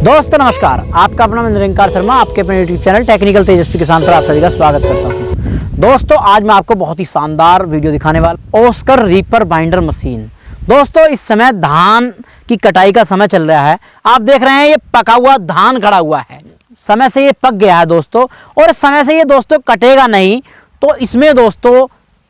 दोस्तों नमस्कार, आपका अपना महेंद्र शर्मा आपके अपने यूट्यूब चैनल टेक्निकल तेजस्वी किसान पर आप सभी का स्वागत करता हूं। दोस्तों आज मैं आपको बहुत ही शानदार वीडियो दिखाने वाला ऑस्कर रीपर बाइंडर मशीन। दोस्तों इस समय धान की कटाई का समय चल रहा है। आप देख रहे हैं ये पका हुआ धान खड़ा हुआ है, समय से ये पक गया है दोस्तों, और समय से ये दोस्तों कटेगा नहीं तो इसमें दोस्तों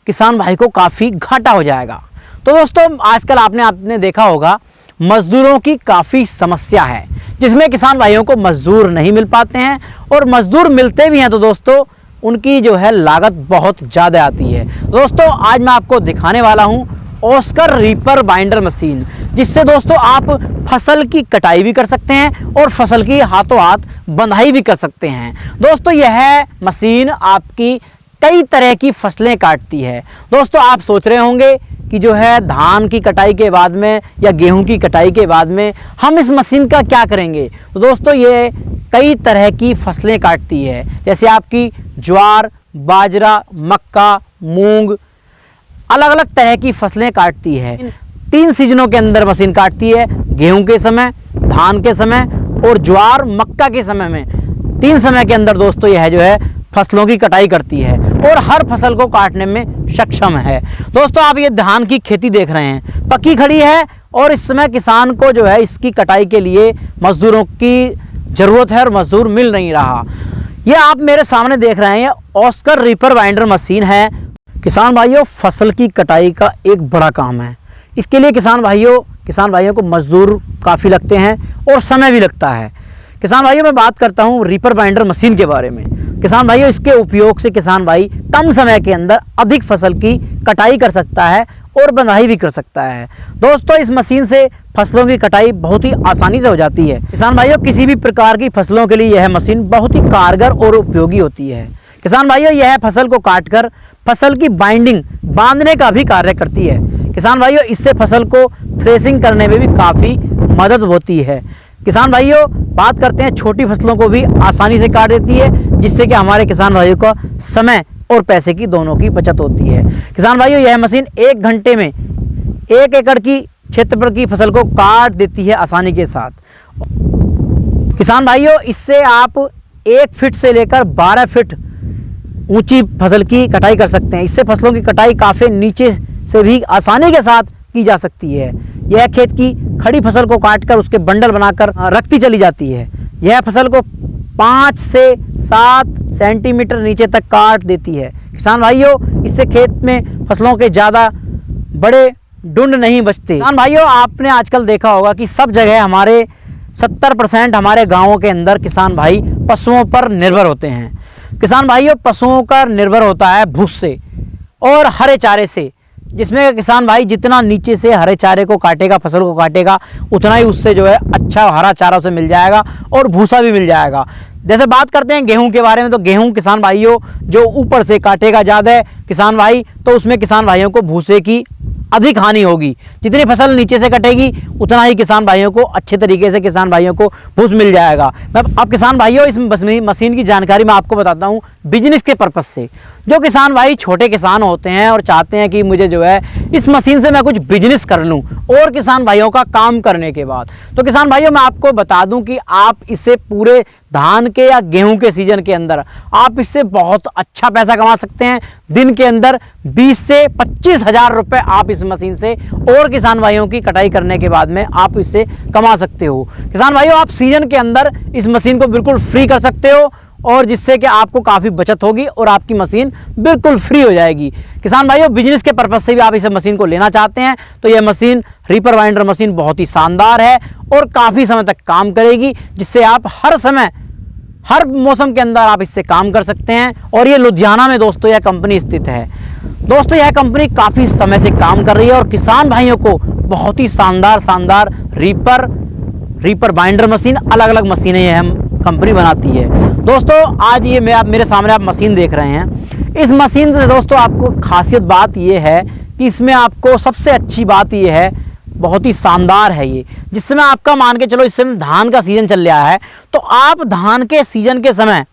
किसान भाई को काफ़ी घाटा हो जाएगा। तो दोस्तों आजकल आपने देखा होगा मजदूरों की काफ़ी समस्या है, जिसमें किसान भाइयों को मजदूर नहीं मिल पाते हैं, और मजदूर मिलते भी हैं तो दोस्तों उनकी जो है लागत बहुत ज़्यादा आती है। दोस्तों आज मैं आपको दिखाने वाला हूं ऑस्कर रीपर बाइंडर मशीन, जिससे दोस्तों आप फसल की कटाई भी कर सकते हैं और फसल की हाथों हाथ बंधाई भी कर सकते हैं। दोस्तों यह मशीन आपकी कई तरह की फसलें काटती है। दोस्तों आप सोच रहे होंगे कि जो है धान की कटाई के बाद में या गेहूं की कटाई के बाद में हम इस मशीन का क्या करेंगे। तो दोस्तों ये कई तरह की फसलें काटती है, जैसे आपकी ज्वार, बाजरा, मक्का, मूंग, अलग अलग तरह की फसलें काटती है। 3 सीजनों के अंदर मशीन काटती है, गेहूं के समय, धान के समय और ज्वार मक्का के समय में। 3 समय के अंदर दोस्तों यह जो है फसलों की कटाई करती है और हर फसल को काटने में सक्षम है। दोस्तों आप ये धान की खेती देख रहे हैं, पकी खड़ी है, और इस समय किसान को जो है इसकी कटाई के लिए मजदूरों की ज़रूरत है और मजदूर मिल नहीं रहा। ये आप मेरे सामने देख रहे हैं ऑस्कर रीपर बाइंडर मशीन है। किसान भाइयों फसल की कटाई का एक बड़ा काम है। इसके लिए किसान भाइयों को मजदूर काफ़ी लगते हैं और समय भी लगता है। किसान भाइयों मैं बात करता हूँ रीपर बाइंडर मशीन के बारे में। किसान भाइयों इसके उपयोग से किसान भाई कम समय के अंदर अधिक फसल की कटाई कर सकता है और बंधाई भी कर सकता है। दोस्तों इस मशीन से फसलों की कटाई बहुत ही आसानी से हो जाती है। किसान भाइयों किसी भी प्रकार की फसलों के लिए यह मशीन बहुत ही कारगर और उपयोगी होती है। किसान भाइयों यह फसल को काटकर फसल की बाइंडिंग बांधने का भी कार्य करती है। किसान भाइयों इससे फसल को थ्रेसिंग करने में भी काफ़ी मदद होती है। किसान भाइयों बात करते हैं छोटी फसलों को भी आसानी से काट देती है, जिससे कि हमारे किसान भाइयों का समय और पैसे की दोनों की बचत होती है। किसान भाइयों यह मशीन 1 घंटे में 1 एकड़ की क्षेत्रफल की फसल को काट देती है आसानी के साथ। किसान भाइयों इससे आप 1 फीट से लेकर 12 फीट ऊंची फसल की कटाई कर सकते हैं। इससे फसलों की कटाई काफ़ी नीचे से भी आसानी के साथ की जा सकती है। यह खेत की खड़ी फसल को काटकर उसके बंडल बनाकर रखती चली जाती है। यह फसल को 5 से 7 सेंटीमीटर नीचे तक काट देती है। किसान भाइयों इससे खेत में फसलों के ज़्यादा बड़े डुंड नहीं बचते। किसान भाइयों आपने आजकल देखा होगा कि सब जगह हमारे 70% हमारे गाँवों के अंदर किसान भाई पशुओं पर निर्भर होते हैं। किसान भाइयों पशुओं का निर्भर होता है भूस से और हरे चारे से, जिसमें किसान भाई जितना नीचे से हरे चारे को काटेगा, फसल को काटेगा, उतना ही उससे जो है अच्छा हरा चारा उसे मिल जाएगा और भूसा भी मिल जाएगा। जैसे बात करते हैं गेहूं के बारे में, तो गेहूं किसान भाइयों जो ऊपर से काटेगा ज़्यादा किसान भाई, तो उसमें किसान भाइयों को भूसे की अधिक हानि होगी। जितनी फसल नीचे से कटेगी उतना ही किसान भाइयों को अच्छे तरीके से किसान भाइयों को भूस मिल जाएगा। मैं अब किसान भाइयों इस मशीन की जानकारी मैं आपको बताता हूँ बिजनेस के पर्पज़ से। जो किसान भाई छोटे किसान होते हैं और चाहते हैं कि मुझे जो है इस मशीन से मैं कुछ बिजनेस कर लूँ और किसान भाइयों का काम करने के बाद, तो किसान भाइयों मैं आपको बता दूं कि आप इससे पूरे धान के या गेहूं के सीजन के अंदर आप इससे बहुत अच्छा पैसा कमा सकते हैं। दिन के अंदर 20 से 25 हज़ार रुपये आप इस मशीन से और किसान भाइयों की कटाई करने के बाद में आप इससे कमा सकते हो। किसान भाइयों आप सीजन के अंदर इस मशीन को बिल्कुल फ्री कर सकते हो, और जिससे कि आपको काफ़ी बचत होगी और आपकी मशीन बिल्कुल फ्री हो जाएगी। किसान भाइयों बिजनेस के पर्पज़ से भी आप इस मशीन को लेना चाहते हैं तो यह मशीन रीपर बाइंडर मशीन बहुत ही शानदार है और काफ़ी समय तक काम करेगी, जिससे आप हर समय हर मौसम के अंदर आप इससे काम कर सकते हैं। और ये लुधियाना में दोस्तों यह कंपनी स्थित है। दोस्तों यह कंपनी काफ़ी समय से काम कर रही है और किसान भाइयों को बहुत ही शानदार रीपर बाइंडर मशीन, अलग अलग मशीनें यह कंपनी बनाती है। दोस्तों आज ये मेरे सामने आप मशीन देख रहे हैं। इस मशीन से दोस्तों आपको खासियत बात ये है कि इसमें आपको सबसे अच्छी बात ये है, बहुत ही शानदार है ये, जिसमें आपका मान के चलो इस समय धान का सीज़न चल रहा है, तो आप धान के सीज़न के समय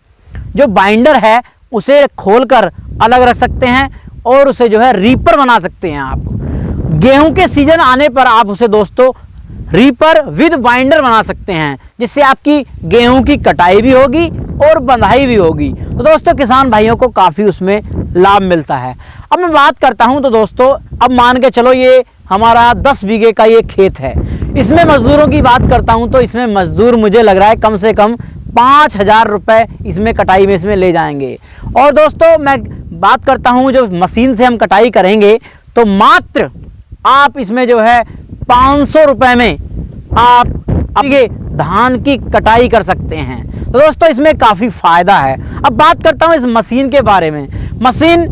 जो बाइंडर है उसे खोलकर अलग रख सकते हैं और उसे जो है रीपर बना सकते हैं। आप गेहूं के सीज़न आने पर आप उसे दोस्तों रीपर विद बाइंडर बना सकते हैं, जिससे आपकी गेहूं की कटाई भी होगी और बंधाई भी होगी। तो दोस्तों किसान भाइयों को काफ़ी उसमें लाभ मिलता है। अब मैं बात करता हूं तो दोस्तों, अब मान के चलो ये हमारा 10 बीघे का ये खेत है, इसमें मजदूरों की बात करता हूं तो इसमें मजदूर मुझे लग रहा है कम से कम 5,000 रुपये इसमें कटाई में इसमें ले जाएंगे। और दोस्तों मैं बात करता हूं जो मशीन से हम कटाई करेंगे तो मात्र आप इसमें जो है 500 रुपये में आप अपने धान की कटाई कर सकते हैं। तो दोस्तों इसमें काफ़ी फ़ायदा है। अब बात करता हूं इस मशीन के बारे में। मशीन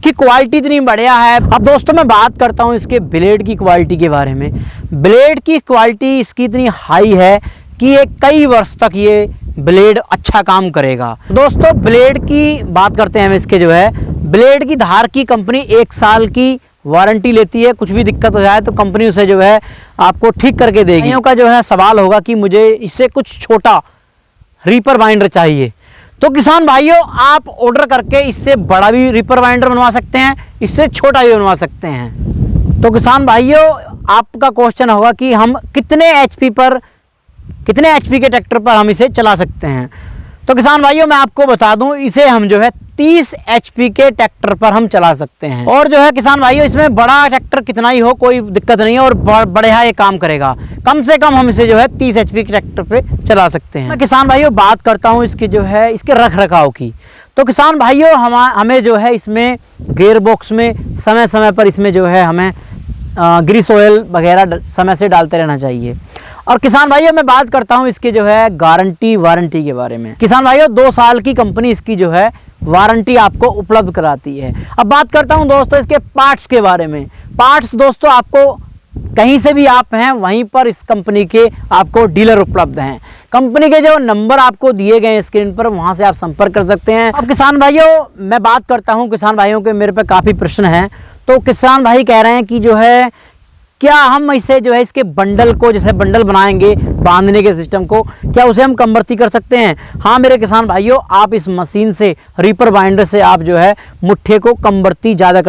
की क्वालिटी इतनी बढ़िया है। अब दोस्तों मैं बात करता हूं इसके ब्लेड की क्वालिटी के बारे में। ब्लेड की क्वालिटी इसकी इतनी हाई है कि ये कई वर्ष तक ये ब्लेड अच्छा काम करेगा। दोस्तों ब्लेड की बात करते हैं हम, इसके जो है ब्लेड की धार की कंपनी 1 साल की वारंटी लेती है। कुछ भी दिक्कत हो जाए तो कंपनी उसे जो है आपको ठीक करके देगी। भाइयों का जो है सवाल होगा कि मुझे इससे कुछ छोटा रीपर बाइंडर चाहिए, तो किसान भाइयों आप ऑर्डर करके इससे बड़ा भी रीपर बाइंडर बनवा सकते हैं, इससे छोटा भी बनवा सकते हैं। तो किसान भाइयों आपका क्वेश्चन होगा कि हम कितने एचपी के ट्रैक्टर पर हम इसे चला सकते हैं। तो किसान भाइयों मैं आपको बता दूं, इसे हम जो है 30 एचपी के ट्रैक्टर पर हम चला सकते हैं। और जो है किसान भाइयों इसमें बड़ा ट्रैक्टर कितना ही हो कोई दिक्कत नहीं है और बढ़िया ये काम करेगा। कम से कम हम इसे जो है 30 एचपी के ट्रैक्टर पे चला सकते हैं। मैं किसान भाइयों बात करता हूँ इसकी जो है इसके रख रखाव की। तो किसान भाइयों हमें जो है इसमें गियर बॉक्स में समय समय पर इसमें जो है हमें ग्रीस ऑयल वगैरह समय से डालते रहना चाहिए। और किसान भाइयों मैं बात करता हूं इसके जो है गारंटी वारंटी के बारे में। किसान भाइयों 2 साल की कंपनी इसकी जो है वारंटी आपको उपलब्ध कराती है। अब बात करता हूं दोस्तों इसके पार्ट्स के बारे में। पार्ट्स दोस्तों आपको कहीं से भी आप हैं वहीं पर इस कंपनी के आपको डीलर उपलब्ध हैं। कंपनी के जो नंबर आपको दिए गए हैं स्क्रीन पर, वहां से आप संपर्क कर सकते हैं। अब किसान भाइयों मैं बात करता हूं, किसान भाइयों के मेरे पे काफ़ी प्रश्न हैं। तो किसान भाई कह रहे हैं कि जो है क्या हम इसे जो है इसके बंडल को जैसे बंडल बनाएंगे बांधने के सिस्टम को, क्या उसे हम कमर्ती कर सकते हैं? हाँ मेरे किसान भाइयों, आप इस मशीन से रीपर बाइंडर से आप जो है मुट्ठे को कमर्ती ज़्यादा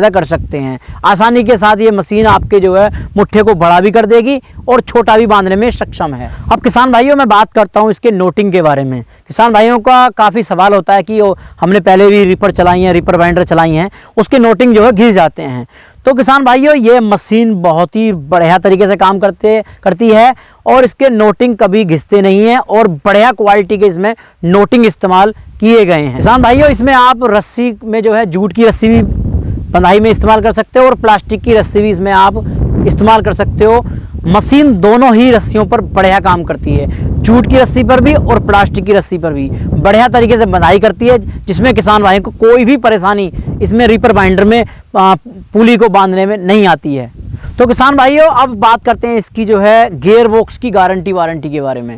कर सकते हैं। आसानी के साथ ये मशीन आपके जो है मुट्ठे को बड़ा भी कर देगी और छोटा भी बांधने में सक्षम है। अब किसान भाइयों मैं बात करता हूँ इसके नोटिंग के बारे में। किसान भाइयों का काफ़ी सवाल होता है कि हमने पहले भी रीपर चलाई हैं, रीपर बाइंडर चलाई हैं, उसके नोटिंग जो है घिस जाते हैं। तो किसान भाइयों ये मशीन बहुत ही बढ़िया तरीके से काम करती है और इसके नोटिंग कभी घिसते नहीं हैं और बढ़िया क्वालिटी के इसमें नोटिंग इस्तेमाल किए गए हैं। किसान भाइयों इसमें आप रस्सी में जो है जूट की रस्सी भी बंधाई में इस्तेमाल कर सकते हो और प्लास्टिक की रस्सी भी इसमें आप इस्तेमाल कर सकते हो। मशीन दोनों ही रस्सियों पर बढ़िया काम करती है, जूट की रस्सी पर भी और प्लास्टिक की रस्सी पर भी बढ़िया तरीके से बंधाई करती है, जिसमें किसान भाई को कोई भी परेशानी इसमें रीपर बाइंडर में पुली को बांधने में नहीं आती है। तो किसान भाइयों अब बात करते हैं इसकी जो है गियर बॉक्स की गारंटी वारंटी के बारे में।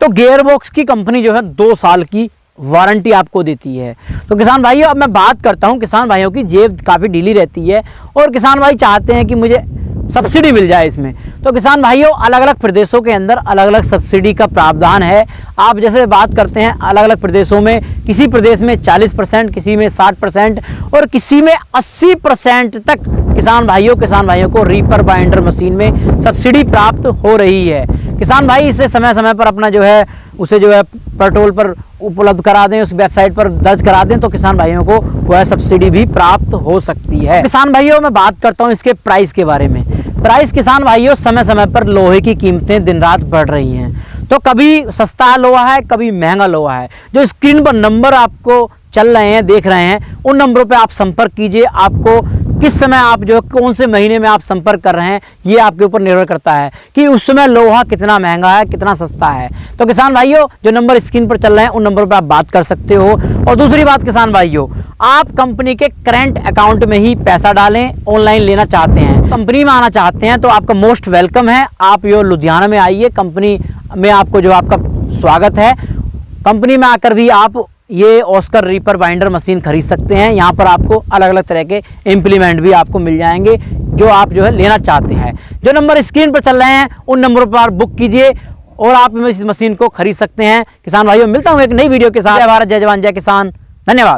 तो गियर बॉक्स की कंपनी जो है 2 साल की वारंटी आपको देती है। तो किसान भाइयों अब मैं बात करता हूं, किसान भाइयों की जेब काफ़ी ढीली रहती है और किसान भाई चाहते हैं कि मुझे सब्सिडी मिल जाए इसमें। तो किसान भाइयों अलग अलग प्रदेशों के अंदर अलग अलग सब्सिडी का प्रावधान है। आप जैसे बात करते हैं अलग अलग प्रदेशों में, किसी प्रदेश में 40%, किसी में 60% और किसी में 80% तक किसान भाइयों को रीपर बाइंडर मशीन में सब्सिडी प्राप्त हो रही है। किसान भाई इसे समय समय पर अपना जो है उसे जो है पेट्रोल पर उपलब्ध करा दें, उस वेबसाइट पर दर्ज करा दें तो किसान भाइयों को वह सब्सिडी भी प्राप्त हो सकती है। किसान भाइयों मैं बात करता हूं इसके प्राइस के बारे में। प्राइस किसान भाइयों समय समय पर लोहे की कीमतें दिन रात बढ़ रही हैं, तो कभी सस्ता लोहा है, कभी महंगा लोहा है। जो स्क्रीन पर नंबर आपको चल रहे हैं, देख रहे हैं, उन नंबरों पे आप संपर्क कीजिए। आपको किस समय आप जो कौन से महीने में आप संपर्क कर रहे हैं ये आपके ऊपर निर्भर करता है कि उस समय लोहा कितना महंगा है, कितना सस्ता है। तो किसान भाइयों जो नंबर स्क्रीन पर चल रहे हैं उन नंबरों पे आप बात कर सकते हो। और दूसरी बात किसान भाइयों, आप कंपनी के करंट अकाउंट में ही पैसा डालें, ऑनलाइन लेना चाहते हैं, कंपनी में आना चाहते हैं तो आपका मोस्ट वेलकम है। आप यो लुधियाना में आइए, कंपनी में आपको जो आपका स्वागत है। कंपनी में आकर भी आप ये ऑस्कर रीपर बाइंडर मशीन खरीद सकते हैं। यहाँ पर आपको अलग अलग तरह के इम्प्लीमेंट भी आपको मिल जाएंगे जो आप जो है लेना चाहते हैं। जो नंबर स्क्रीन पर चल रहे हैं उन नंबरों पर बुक कीजिए और आप इस मशीन को खरीद सकते हैं। किसान भाइयों मिलता हूँ एक नई वीडियो के साथ। जय भारत, जय जवान, जय किसान, धन्यवाद।